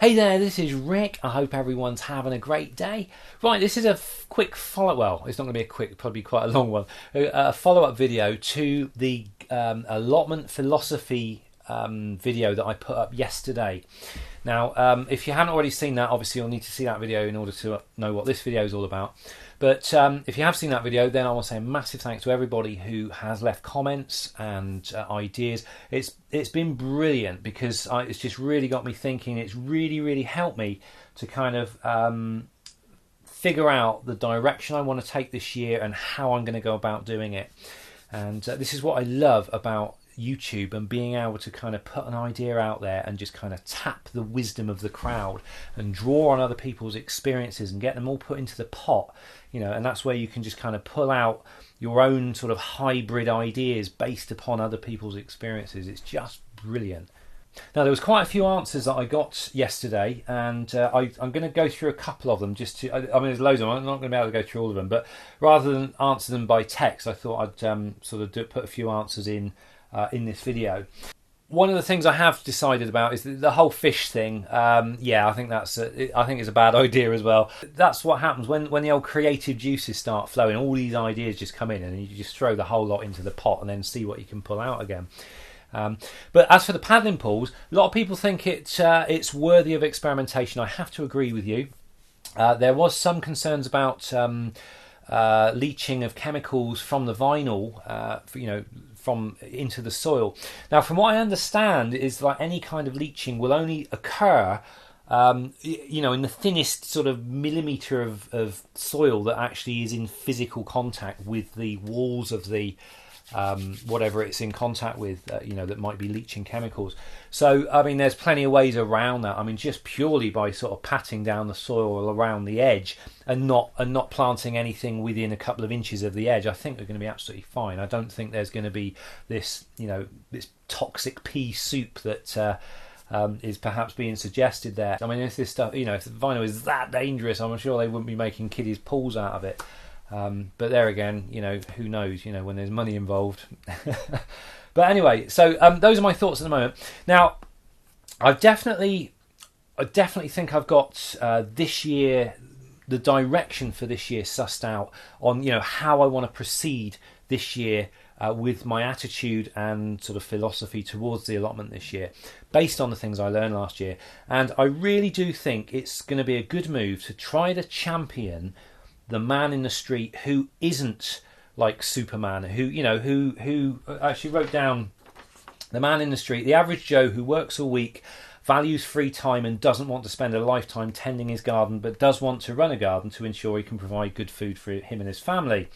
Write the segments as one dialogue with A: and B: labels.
A: Hey there, this is Rick. I hope everyone's having a great day. Right, this is a quick follow-up. Well, it's not going to be a quick, probably quite a long one. A follow-up video to the allotment philosophy video that I put up yesterday. Now, if you haven't already seen that, obviously you'll need to see that video in order to know what this video is all about. But if you have seen that video, then I want to say a massive thanks to everybody who has left comments and ideas. It's been brilliant because it's just really got me thinking. It's really helped me to kind of figure out the direction I want to take this year and how I'm going to go about doing it. And this is what I love about YouTube and being able to kind of put an idea out there and just kind of tap the wisdom of the crowd and draw on other people's experiences and get them all put into the pot, you know, and that's where you can just kind of pull out your own sort of hybrid ideas based upon other people's experiences. It's just brilliant. Now, there was quite a few answers that I got yesterday, and I'm going to go through a couple of them just to, I mean, there's loads of them. I'm not going to be able to go through all of them, but rather than answer them by text, I thought I'd sort of put a few answers in this video. One of the things I have decided about is the whole fish thing. Yeah, I think I think it's a bad idea as well. That's what happens when the old creative juices start flowing. All these ideas just come in, and you just throw the whole lot into the pot and then see what you can pull out again. But as for the paddling pools, a lot of people think it's worthy of experimentation. I have to agree with you. There was some concerns about leaching of chemicals from the vinyl, from into the soil. Now, from what I understand, is like any kind of leaching will only occur, in the thinnest sort of millimetre of soil that actually is in physical contact with the walls of the whatever it's in contact with, that might be leaching chemicals. So, I mean, there's plenty of ways around that. I mean, just purely by sort of patting down the soil around the edge and not planting anything within a couple of inches of the edge, I think we're going to be absolutely fine. I don't think there's going to be this, this toxic pea soup that is perhaps being suggested there. I mean, if this stuff, if the vinyl is that dangerous, I'm sure they wouldn't be making kiddies' pools out of it. But there again, who knows, when there's money involved. But anyway, so those are my thoughts at the moment. Now, I definitely think I've got this year, the direction for this year sussed out on, how I want to proceed this year with my attitude and sort of philosophy towards the allotment this year, based on the things I learned last year. And I really do think it's going to be a good move to try to champion the man in the street who isn't like Superman, who actually wrote down the man in the street, the average Joe who works all week, values free time and doesn't want to spend a lifetime tending his garden, but does want to run a garden to ensure he can provide good food for him and his family.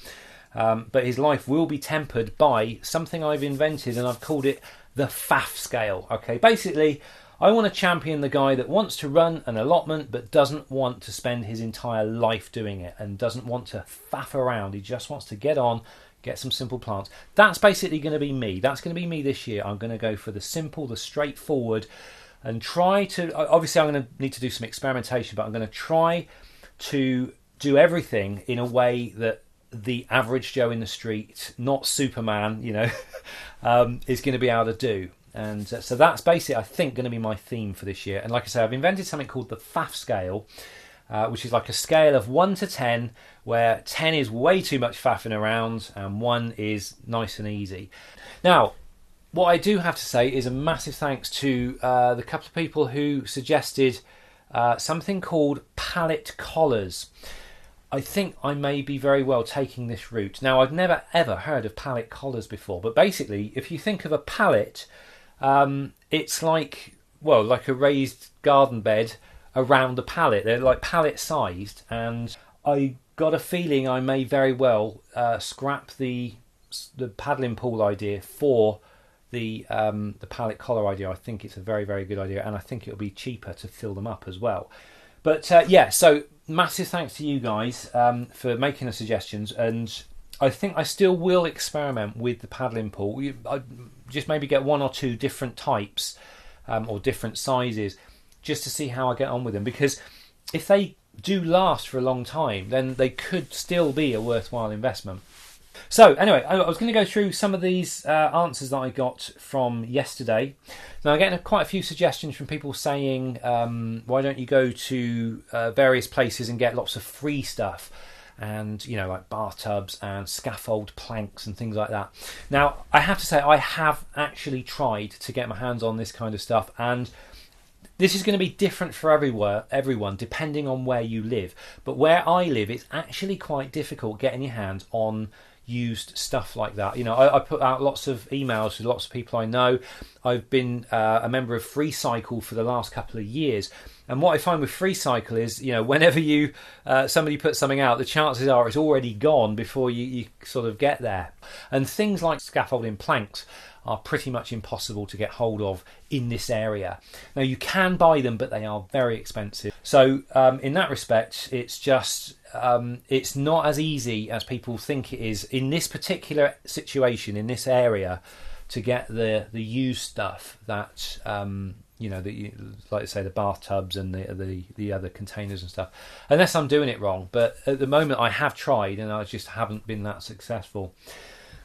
A: But his life will be tempered by something I've invented, and I've called it the FAF scale. Okay, basically, I want to champion the guy that wants to run an allotment but doesn't want to spend his entire life doing it and doesn't want to faff around. He just wants to get on, get some simple plants. That's basically going to be me. That's going to be me this year. I'm going to go for the simple, the straightforward, and try to... Obviously, I'm going to need to do some experimentation, but I'm going to try to do everything in a way that the average Joe in the street, not Superman, is going to be able to do. And so that's basically, I think, going to be my theme for this year. And like I say, I've invented something called the FAF scale, which is like a scale of 1 to 10, where 10 is way too much faffing around and 1 is nice and easy. Now, what I do have to say is a massive thanks to the couple of people who suggested something called pallet collars. I think I may be very well taking this route. Now, I've never ever heard of pallet collars before, but basically, if you think of a pallet, it's like a raised garden bed around a pallet. They're like pallet sized, and I got a feeling I may very well scrap the paddling pool idea for the pallet collar idea. I think it's a very, very good idea, and I think it'll be cheaper to fill them up as well. But so massive thanks to you guys for making the suggestions, and I think I still will experiment with the paddling pool. I just maybe get 1 or 2 different types or different sizes just to see how I get on with them, because if they do last for a long time, then they could still be a worthwhile investment. So anyway, I was going to go through some of these answers that I got from yesterday. Now I'm getting quite a few suggestions from people saying, why don't you go to various places and get lots of free stuff, and like bathtubs and scaffold planks and things like that. Now I have to say I have actually tried to get my hands on this kind of stuff, and this is going to be different for everyone depending on where you live. But where I live, it's actually quite difficult getting your hands on used stuff like that. I put out lots of emails to lots of people I know. I've been a member of FreeCycle for the last couple of years, and what I find with FreeCycle is, whenever you somebody puts something out, the chances are it's already gone before you sort of get there. And things like scaffolding planks are pretty much impossible to get hold of in this area. Now you can buy them, but they are very expensive. So in that respect, it's just it's not as easy as people think it is in this particular situation, in this area, to get the used stuff that like I say, the bathtubs and the other containers and stuff, unless I'm doing it wrong. But at the moment I have tried and I just haven't been that successful.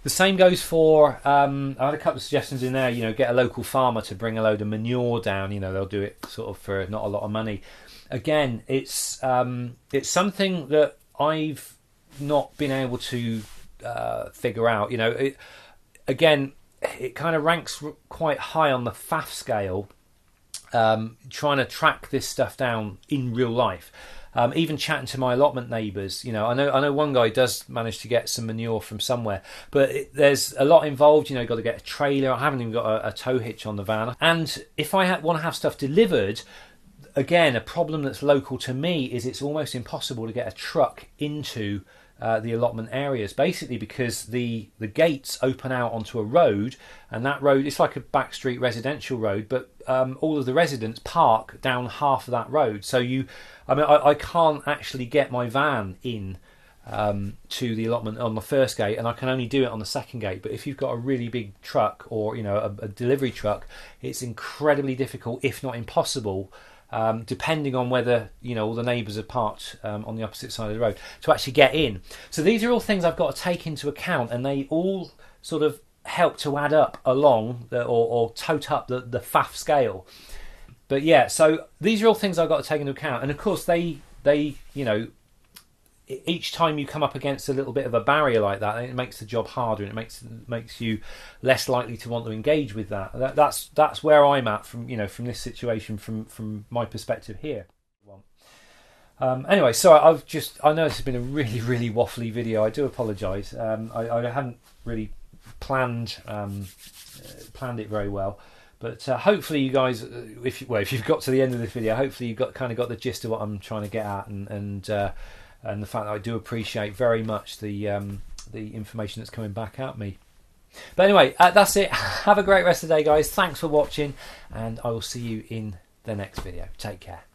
A: The same goes for, I had a couple of suggestions in there, get a local farmer to bring a load of manure down, they'll do it sort of for not a lot of money. Again, it's something that I've not been able to figure out. It kind of ranks quite high on the faff scale, trying to track this stuff down in real life. Even chatting to my allotment neighbours, I know one guy does manage to get some manure from somewhere, but there's a lot involved. Got to get a trailer. I haven't even got a tow hitch on the van. And if I want to have stuff delivered, again, a problem that's local to me is it's almost impossible to get a truck into the allotment areas, basically because the gates open out onto a road, and that road, it's like a backstreet residential road, but all of the residents park down half of that road. So I can't actually get my van in to the allotment on the first gate, and I can only do it on the second gate. But if you've got a really big truck or a delivery truck, it's incredibly difficult, if not impossible, depending on whether all the neighbours are parked on the opposite side of the road, to actually get in. So these are all things I've got to take into account, and they all sort of help to add up along or tote up the faff scale. But yeah, so these are all things I've got to take into account, and of course they each time you come up against a little bit of a barrier like that, it makes the job harder, and it makes you less likely to want to engage with that. That's where I'm at from this situation from my perspective here. Anyway, so I know this has been a really, really waffly video. I do apologise. I hadn't really planned it very well. But hopefully you guys, if you've got to the end of this video, hopefully you've got the gist of what I'm trying to get at, and the fact that I do appreciate very much the information that's coming back at me. But anyway, that's it. Have a great rest of the day, guys. Thanks for watching, and I will see you in the next video. Take care.